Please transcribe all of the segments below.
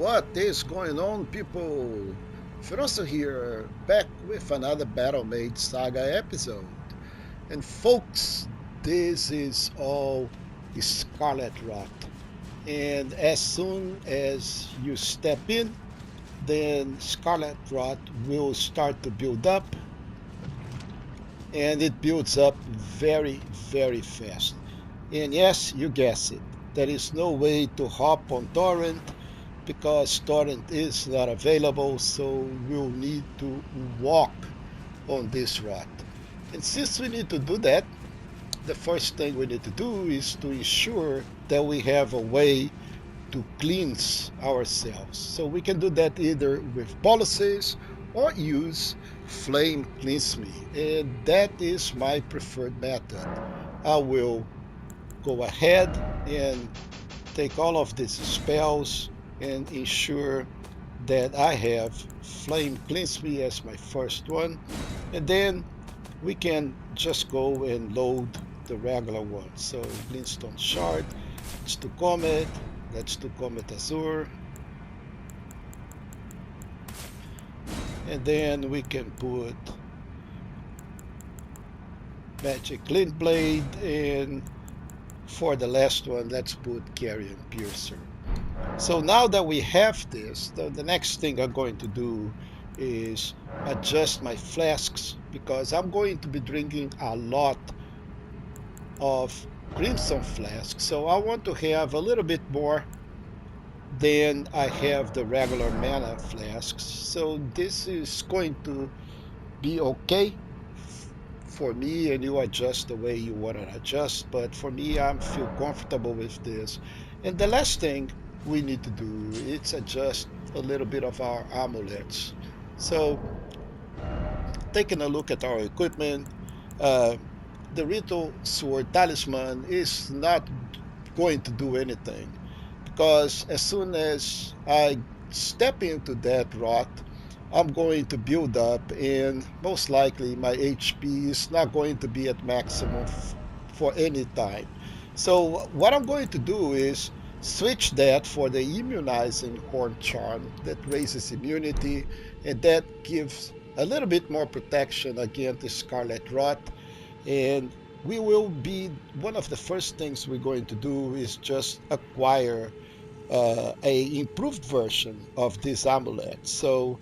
What is going on, people? Feroncio here, back with another Battle Mage Saga episode. And folks, this is all Scarlet Rot. And as soon as you step in, then Scarlet Rot will start to build up. And it builds up very, very fast. And yes, you guess it. There is no way to hop on torrent because torrent is not available, so we'll need to walk on this rot. And since we need to do that, the first thing we need to do is to ensure that we have a way to cleanse ourselves. So we can do that either with policies or use Flame Cleanse Me, and that is my preferred method. I will go ahead and take all of these spells and ensure that I have Flame Cleanse Me as my first one, and then we can just go and load the regular one. So Glintstone Shard, let's do Comet, let's do Comet Azure, and then we can put Magic Glint Blade, and for the last one, let's put Carrion Piercer. So now that we have this, the next thing I'm going to do is adjust my flasks, because I'm going to be drinking a lot of Crimson Flasks. So I want to have a little bit more than I have the regular mana flasks. So this is going to be okay for me, and you adjust the way you want to adjust, but for me, I feel comfortable with this. And the last thing we need to do is adjust a little bit of our amulets. So taking a look at our equipment, the Ritual Sword Talisman is not going to do anything, because as soon as I step into that rot, I'm going to build up, and most likely my HP is not going to be at maximum for any time. So what I'm going to do is switch that for the immunizing Horn Charm that raises immunity, and that gives a little bit more protection against the Scarlet Rot. And we will be, one of the first things we're going to do is just acquire a improved version of this amulet. So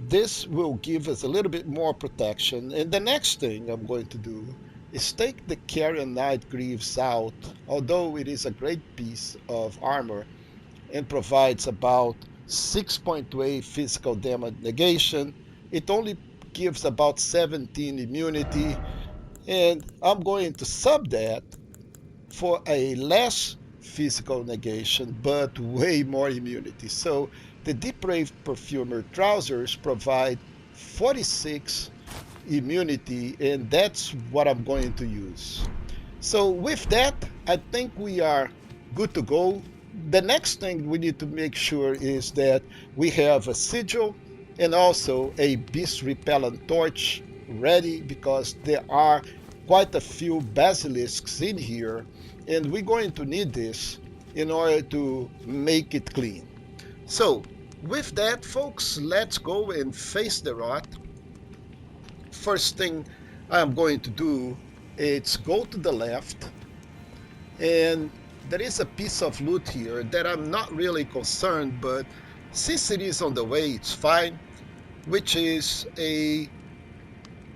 this will give us a little bit more protection. And the next thing I'm going to do is take the Carrion Knight Greaves out. Although it is a great piece of armor and provides about 6.8 physical damage negation, it only gives about 17 immunity, and I'm going to sub that for a less physical negation but way more immunity. So the Depraved Perfumer trousers provide 46 immunity, and that's what I'm going to use. So with that, I think we are good to go. The next thing we need to make sure is that we have a sigil and also a beast repellent torch ready, because there are quite a few basilisks in here, and we're going to need this in order to make it clean. So with that, folks, let's go and face the rot. First thing I'm going to do is go to the left, and there is a piece of loot here that I'm not really concerned, but since it is on the way, it's fine, which is a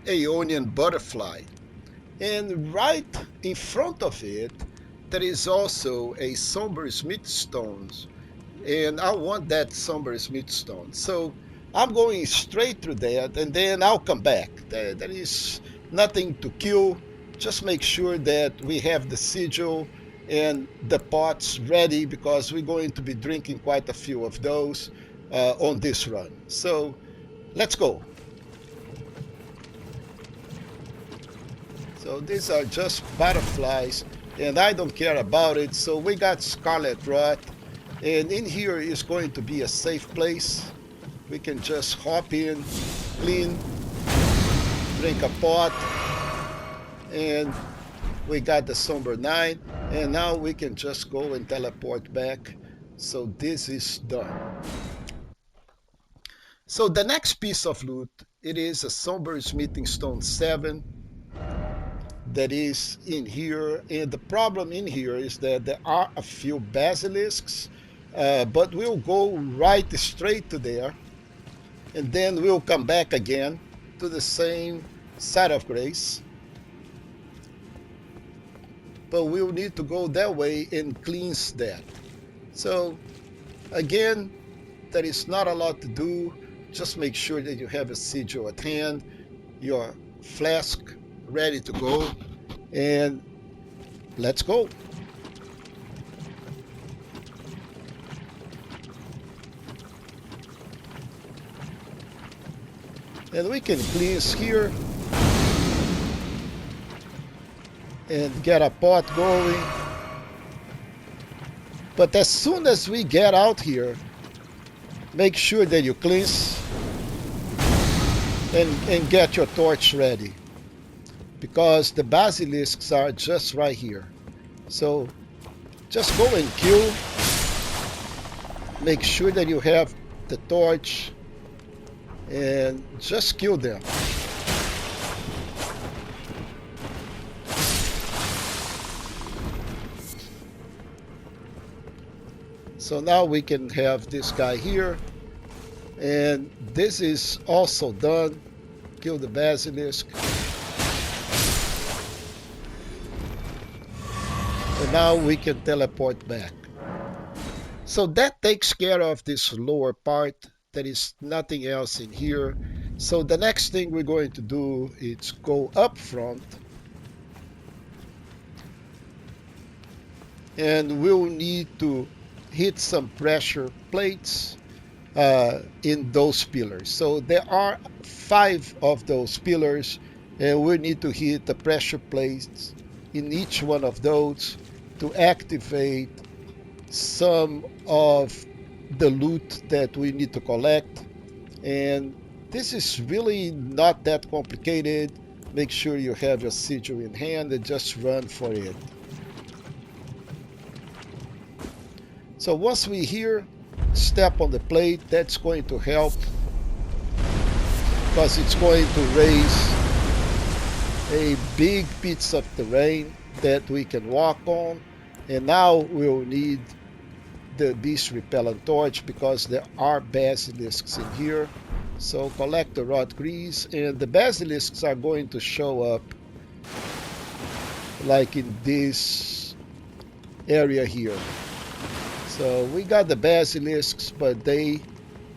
Aeonian butterfly. And right in front of it, there is also a Somber Smith Stone, and I want that Somber Smith Stone. So I'm going straight through that, and then I'll come back. There is nothing to kill. Just make sure that we have the sigil and the pots ready, because we're going to be drinking quite a few of those on this run. So let's go. So these are just butterflies, and I don't care about it. So we got Scarlet Rot, and in here is going to be a safe place. We can just hop in, clean, drink a pot, and we got the Somber Knight, and now we can just go and teleport back. So this is done. So the next piece of loot, it is a Somber Smithing Stone 7 that is in here. And the problem in here is that there are a few basilisks, but we'll go right straight to there. And then we'll come back again to the same side of grace. But we'll need to go that way and cleanse that. So again, there is not a lot to do. Just make sure that you have a sigil at hand, your flask ready to go, and let's go. And we can cleanse here and get a pot going. But as soon as we get out here, make sure that you cleanse and get your torch ready, because the basilisks are just right here. So just go and kill. Make sure that you have the torch and just kill them. So now we can have this guy here, and this is also done. Kill the basilisk. And now we can teleport back. So that takes care of this lower part. There is nothing else in here. So the next thing we're going to do is go up front. And we'll need to hit some pressure plates in those pillars. So there are 5 of those pillars, and we need to hit the pressure plates in each one of those to activate some of the loot that we need to collect. And this is really not that complicated. Make sure you have your sigil in hand and just run for it. So once we here step on the plate, that's going to help, because it's going to raise a big piece of terrain that we can walk on. And now we'll need the beast repellent torch, because there are basilisks in here. So collect the rot grease, and the basilisks are going to show up like in this area here. So we got the basilisks, but they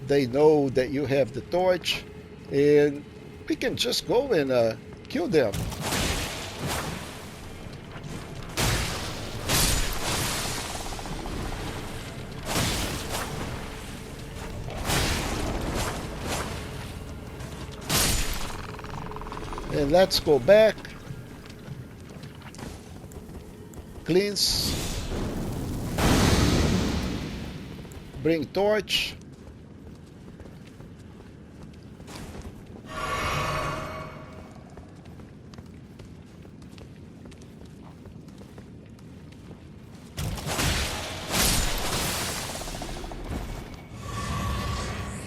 know that you have the torch, and we can just go and kill them. And let's go back, cleanse, bring torch,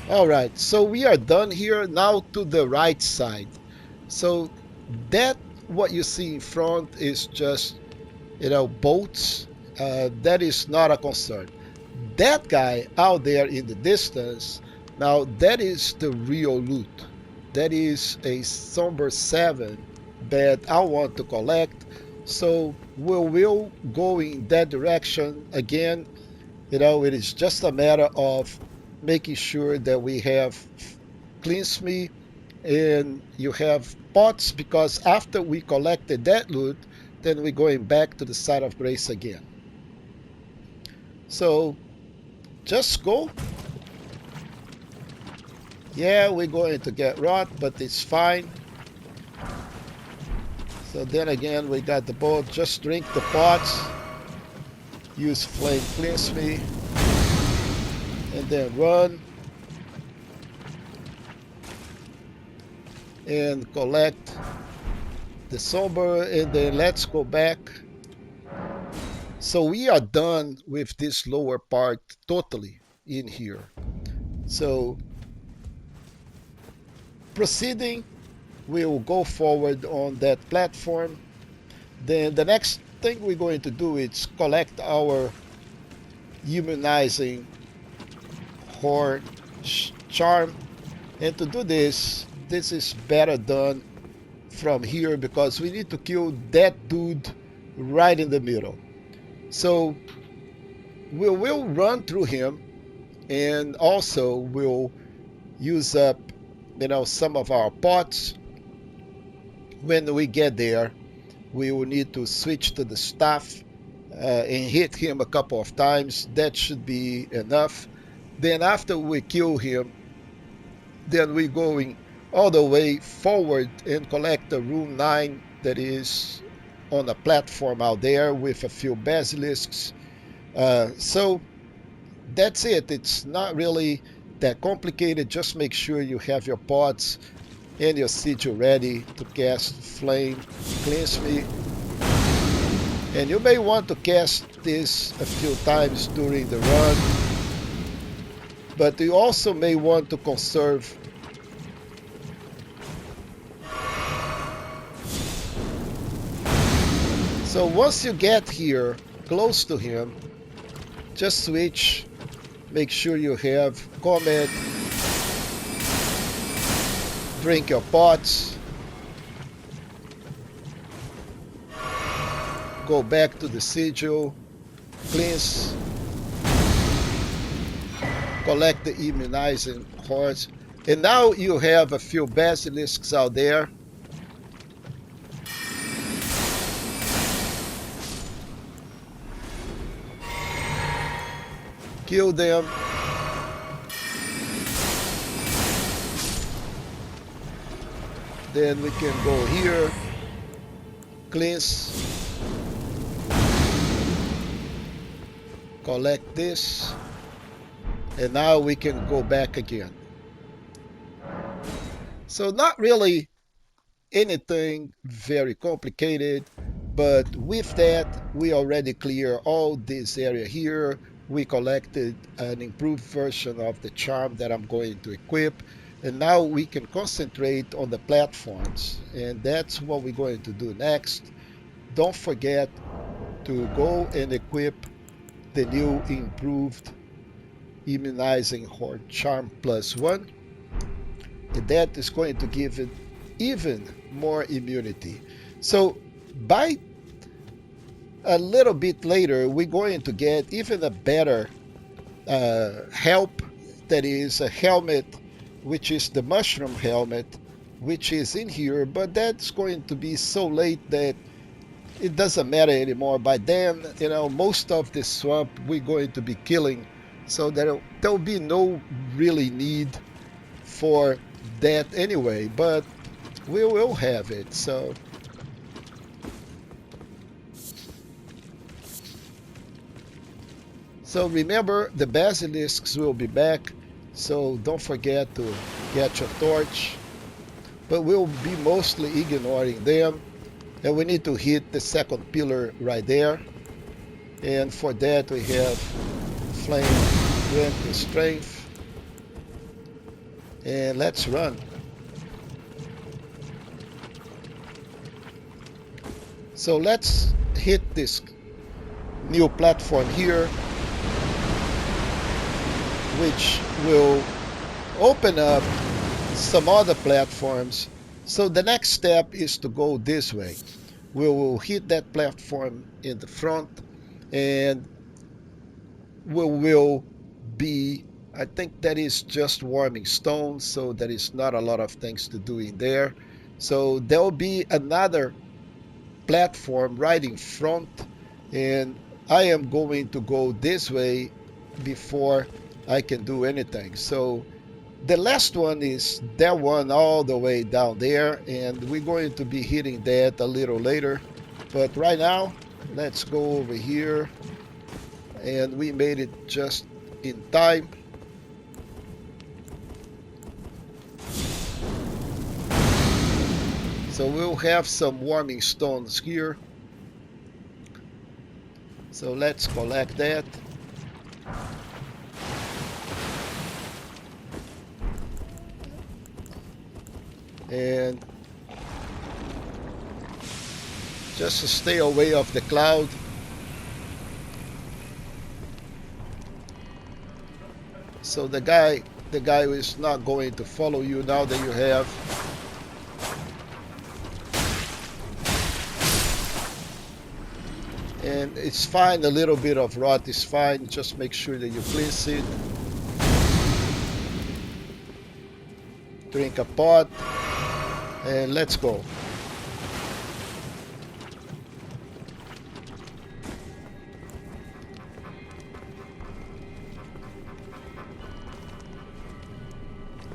all right, so we are done here. Now to the right side. So that what you see in front is just, boats. That is not a concern. That guy out there in the distance, now that is the real loot. That is a Somber 7 that I want to collect. So we will go in that direction again. It is just a matter of making sure that we have cleanse me and you have pots, because after we collected that loot, then we're going back to the side of grace again. So just go. Yeah, we're going to get rot, but it's fine. So then again, we got the boat. Just drink the pots. Use flame cleanse me. And then run. And collect the Somber, and then let's go back. So we are done with this lower part totally in here. So proceeding, we'll go forward on that platform. Then the next thing we're going to do is collect our immunizing horde charm. And to do this, this is better done from here because we need to kill that dude right in the middle. So we will run through him, and also we'll use up, some of our pots. When we get there, we will need to switch to the staff and hit him a couple of times. That should be enough. Then after we kill him, then we're going all the way forward and collect the rune 9 that is on a platform out there with a few basilisks. So that's it. It's not really that complicated. Just make sure you have your pots and your sigil ready to cast Flame Cleanse Me. And you may want to cast this a few times during the run, but you also may want to conserve So once you get here close to him, just switch. Make sure you have Comet. Drink your pots. Go back to the sigil. Cleanse. Collect the immunizing hordes. And now you have a few basilisks out there. Kill them. Then we can go here. Cleanse. Collect this. And now we can go back again. So not really anything very complicated, but with that we already clear all this area here. We collected an improved version of the charm that I'm going to equip, and now we can concentrate on the platforms, and that's what we're going to do next. Don't forget to go and equip the new improved immunizing horde charm +1, and that is going to give it even more immunity. So by a little bit later, we're going to get even a better help. That is a helmet, which is the mushroom helmet, which is in here, but that's going to be so late that it doesn't matter anymore. By then, most of the swamp we're going to be killing, so there'll be no really need for that anyway, but we will have it. So remember, the basilisks will be back, so don't forget to get your torch. But we'll be mostly ignoring them, and we need to hit the second pillar right there. And for that we have Flame Grant Strength. And let's run. So let's hit this new platform here, which will open up some other platforms. So the next step is to go this way. We will hit that platform in the front, and we will be, I think that is just warming stones, so there is not a lot of things to do in there. So there will be another platform right in front, and I am going to go this way before I can do anything. So the last one is that one all the way down there, and we're going to be hitting that a little later. But right now, let's go over here, and we made it just in time. So we'll have some warming stones here. So let's collect that. And just to stay away of the cloud. So the guy is not going to follow you now that you have. And it's fine, a little bit of rot is fine, just make sure that you cleanse it. Drink a pot, and let's go.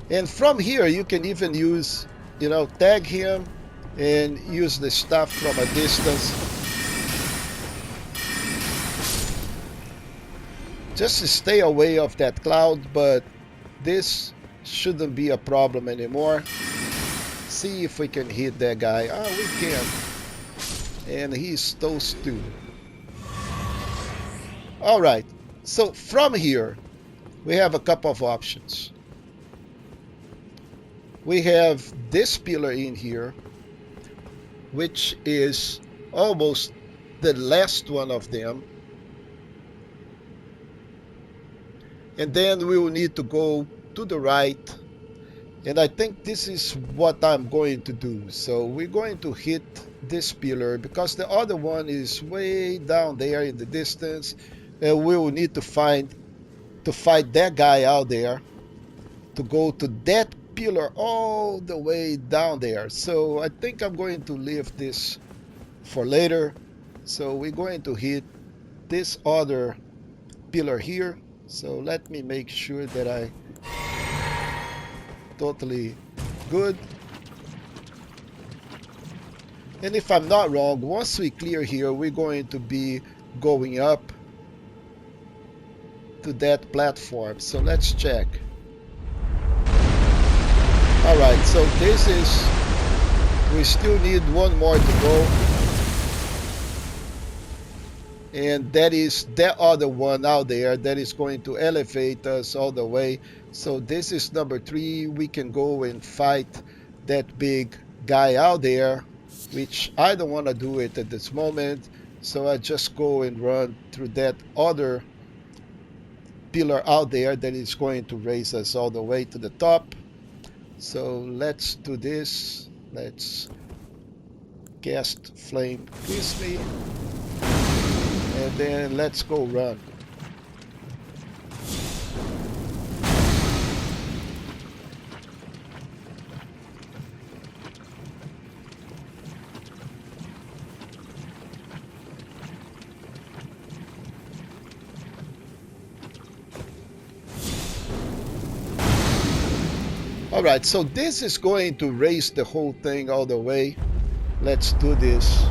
And from here you can even use, tag him and use the stuff from a distance. Just to stay away of that cloud, but this shouldn't be a problem anymore. See if we can hit that guy. Oh, we can. And he's toast too. Alright, so from here we have a couple of options. We have this pillar in here, which is almost the last one of them. And then we will need to go to the right. And I think this is what I'm going to do. So we're going to hit this pillar because the other one is way down there in the distance. And we will need to fight that guy out there to go to that pillar all the way down there. So I think I'm going to leave this for later. So we're going to hit this other pillar here. So let me make sure that I totally good. And if I'm not wrong, once we clear here, we're going to be going up to that platform. So let's check. Alright, so this is, we still need one more to go. And that is that other one out there that is going to elevate us all the way. So this is number 3. We can go and fight that big guy out there, which I don't want to do it at this moment. So I just go and run through that other pillar out there that is going to raise us all the way to the top. So let's do this. Let's cast Flame Kiss Me. And then let's go run. Alright, so this is going to raise the whole thing all the way. Let's do this.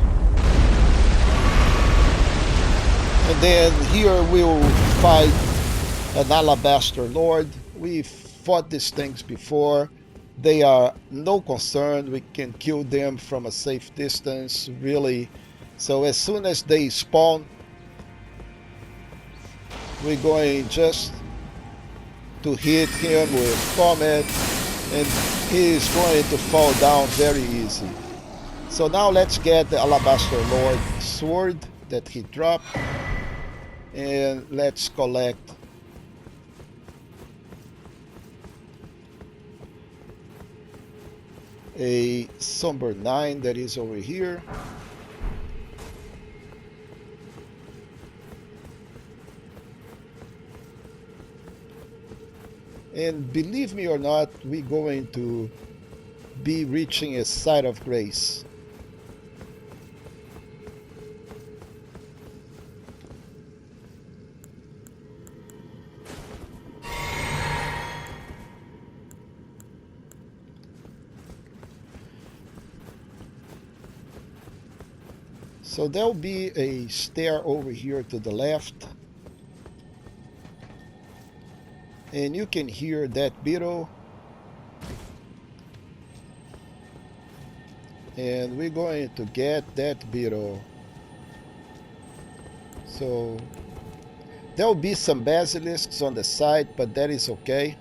And then here we will fight an Alabaster Lord. We've fought these things before. They are no concern. We can kill them from a safe distance, really. So as soon as they spawn, we're going just to hit him with Comet, and he is going to fall down very easy. So now let's get the Alabaster Lord sword that he dropped. And let's collect a Somber 9 that is over here. And believe me or not, we're going to be reaching a site of grace. So there'll be a stair over here to the left. And you can hear that beetle. And we're going to get that beetle. So there'll be some basilisks on the side, but that is okay.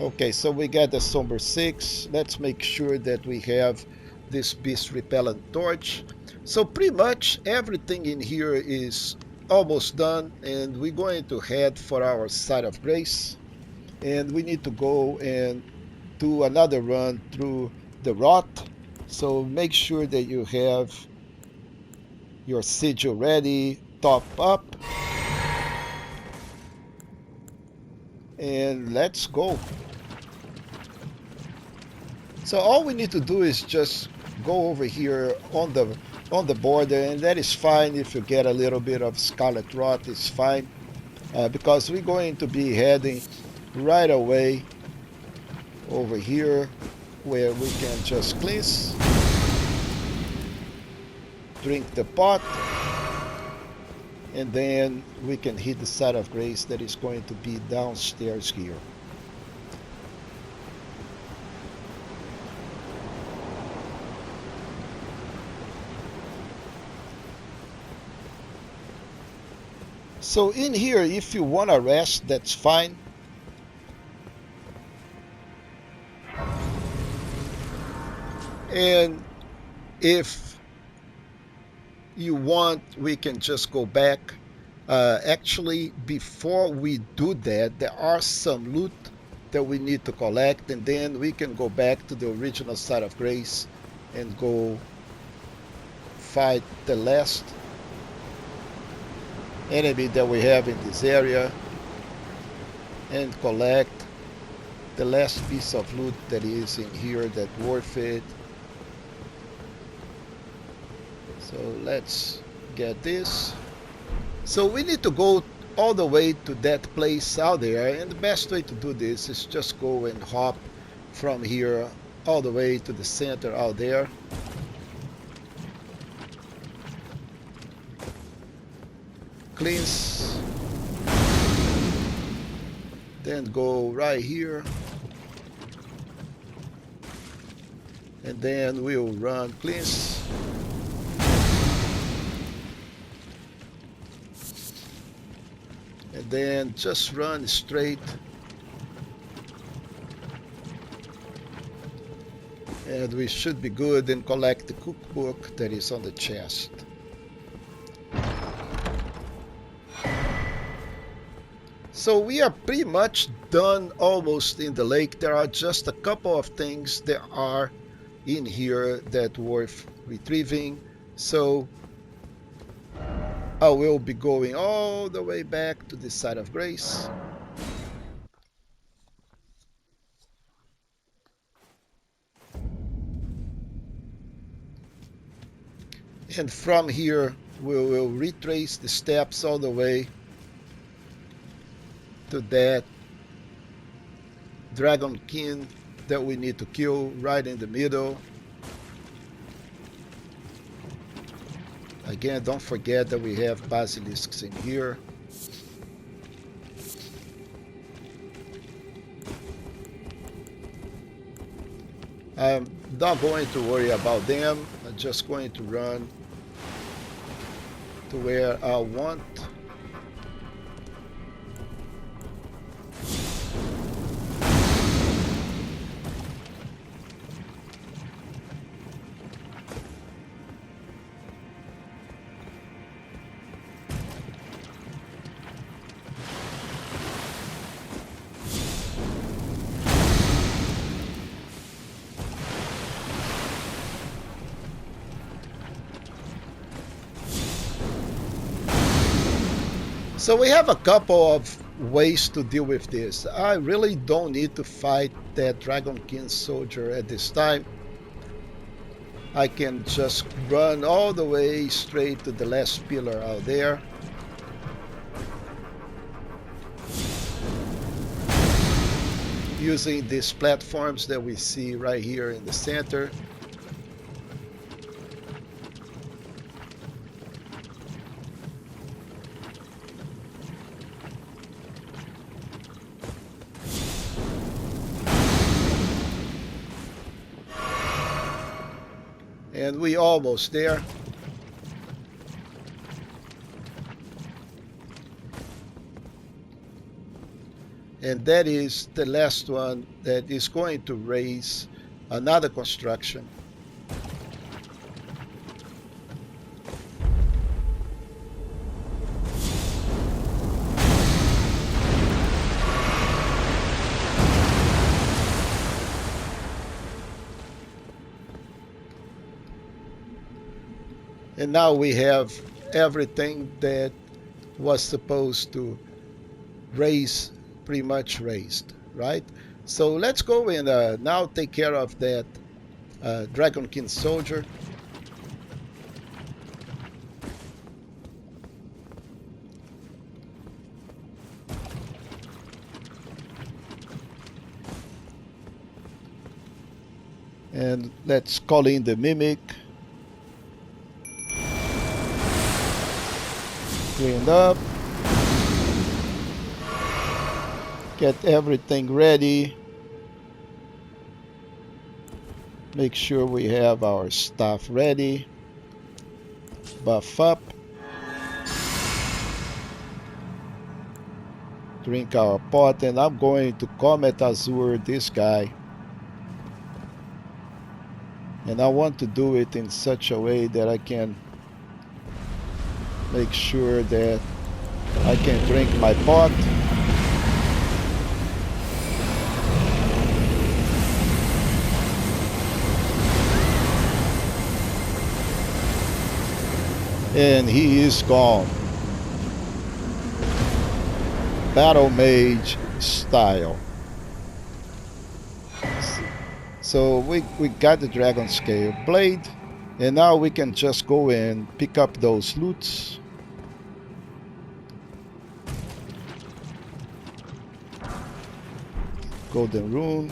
Okay, so we got the Somber 6. Let's make sure that we have this Beast Repellent Torch. So pretty much everything in here is almost done, and we're going to head for our Site of Grace. And we need to go and do another run through the Rot. So make sure that you have your sigil ready, top up, and let's go. So all we need to do is just go over here on the border, and that is fine. If you get a little bit of Scarlet Rot, it's fine, because we're going to be heading right away over here where we can just cleanse, drink the pot, and then we can hit the Site of Grace that is going to be downstairs here. So in here, if you want to rest, that's fine. And if you want, we can just go back. Actually, before we do that, there are some loot that we need to collect, and then we can go back to the original Site of Grace and go fight the last enemy that we have in this area and collect the last piece of loot that is in here that's worth it. So let's get this. So we need to go all the way to that place out there, and the best way to do this is just go and hop from here all the way to the center out there. Cleanse, then go right here, and then we'll run cleanse, and then just run straight, and we should be good and collect the cookbook that is on the chest. So we are pretty much done almost in the lake. There are just a couple of things that are in here that worth retrieving. So I will be going all the way back to the Site of Grace. And from here, we will retrace the steps all the way to that Dragonkin that we need to kill right in the middle. Again, don't forget that we have basilisks in here. I'm not going to worry about them. I'm just going to run to where I want. So we have a couple of ways to deal with this. I really don't need to fight that Dragonkin Soldier at this time. I can just run all the way straight to the last pillar out there. Using these platforms that we see right here in the center. And we almost there. and that is the last one that is going to raise another construction. And now we have everything that was supposed to raise pretty much raised, right? So let's go and now take care of that Dragonkin Soldier. And let's call in the Mimic. Cleaned up. Get everything ready. Make sure we have our stuff ready. Buff up. Drink our pot, and I'm going to Comet Azure this guy. And I want to do it in such a way that I can make sure that I can drink my pot. And he is gone. Battle Mage style. So we got the Dragon Scale Blade, and now we can just go and pick up those loots. Golden Rune.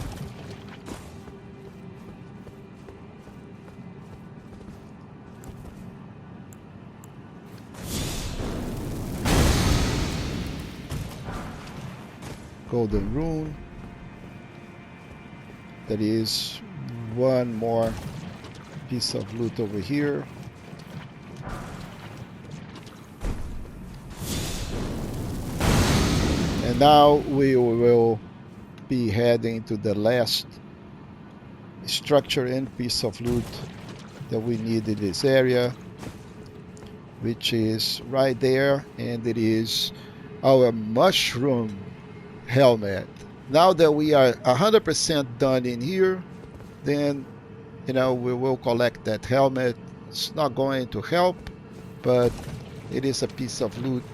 Golden Rune. There is one more piece of loot over here. And now we will be heading to the last structure and piece of loot that we need in this area, which is right there, and it is our mushroom helmet. Now that we are 100% done in here, then we will collect that helmet. It's not going to help, but it is a piece of loot.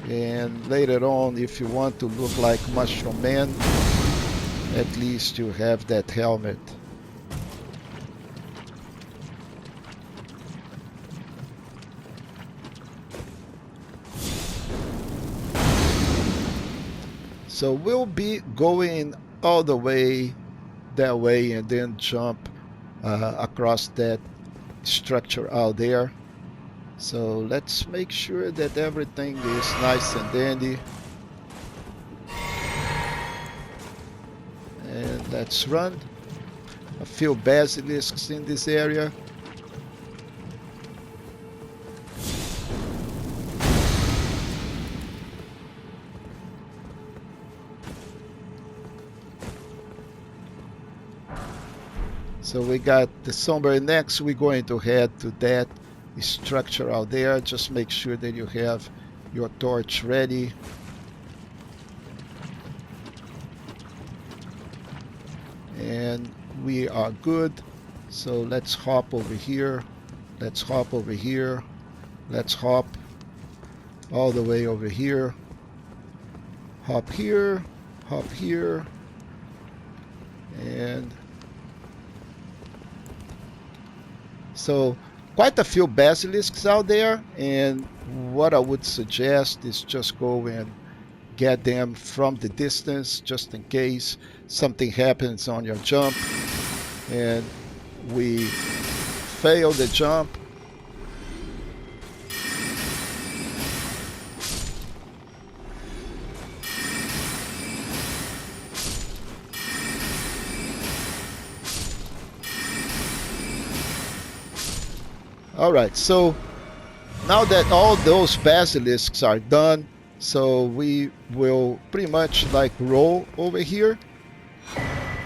And later on, if you want to look like Mushroom Man, at least you have that helmet. So we'll be going all the way that way and then jump across that structure out there. So let's make sure that everything is nice and dandy. And let's run. A few basilisks in this area. So we got the Somber. Next we're going to head to that structure out there. Just make sure that you have your torch ready. And we are good. So let's hop over here. Let's hop over here. Let's hop all the way over here. Hop here. Hop here. And so quite a few basilisks out there, and what I would suggest is just go and get them from the distance, just in case something happens on your jump and we fail the jump. Alright, so now that all those basilisks are done, So we will pretty much like roll over here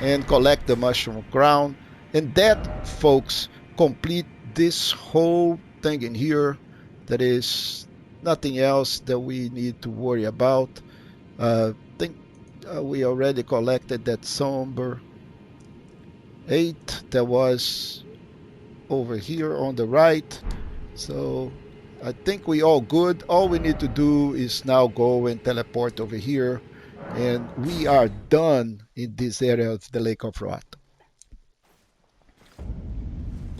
and collect the mushroom crown. And that, folks, complete this whole thing in here. There is nothing else that we need to worry about. I think we already collected that somber 8 that was over here on the right. So I think we all good. All we need to do is now go and teleport over here, and we are done in this area of the Lake of Rot.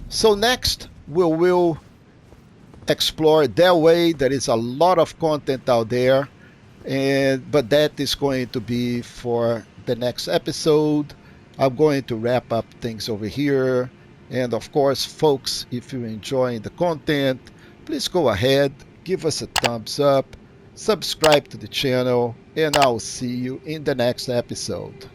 So next we will explore that way. There is a lot of content out there, but that is going to be for the next episode. I'm going to wrap up things over here. And of course, folks, if you're enjoying the content, please go ahead, give us a thumbs up, subscribe to the channel, and I'll see you in the next episode.